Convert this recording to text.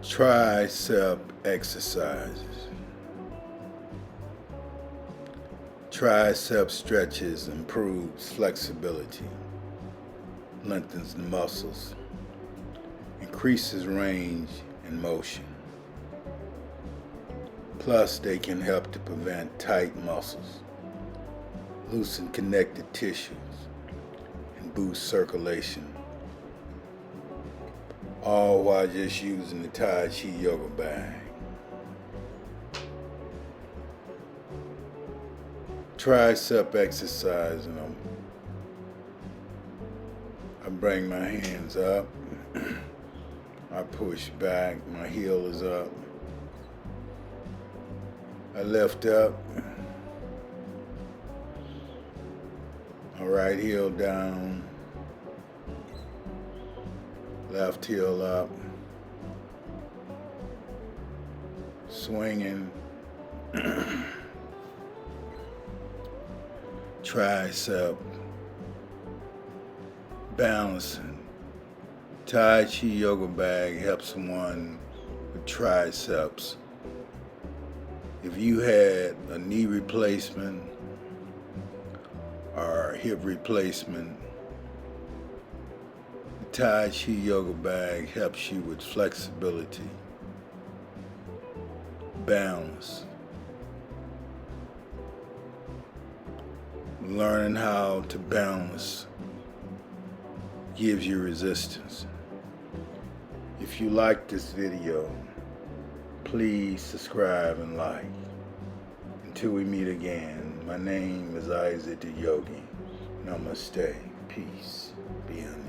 Tricep exercises. Tricep stretches improves flexibility, lengthens the muscles, increases range and motion. Plus, they can help to prevent tight muscles, loosen connected tissues, and boost circulation, all while just using the Tai Chi Yoga bag. Tricep exercise, I bring my hands up, I push back, my heel is up, I lift up, my right heel down, left heel up, swinging, tricep, balancing. Tai Chi Yoga bag helps someone with triceps. If you had a knee replacement or hip replacement, the Tai Chi Yoga bag helps you with flexibility, balance, learning how to balance gives you resistance. If you like this video, please subscribe and like. Until we meet again, my name is Isaac the Yogi. Namaste. Peace be unto you.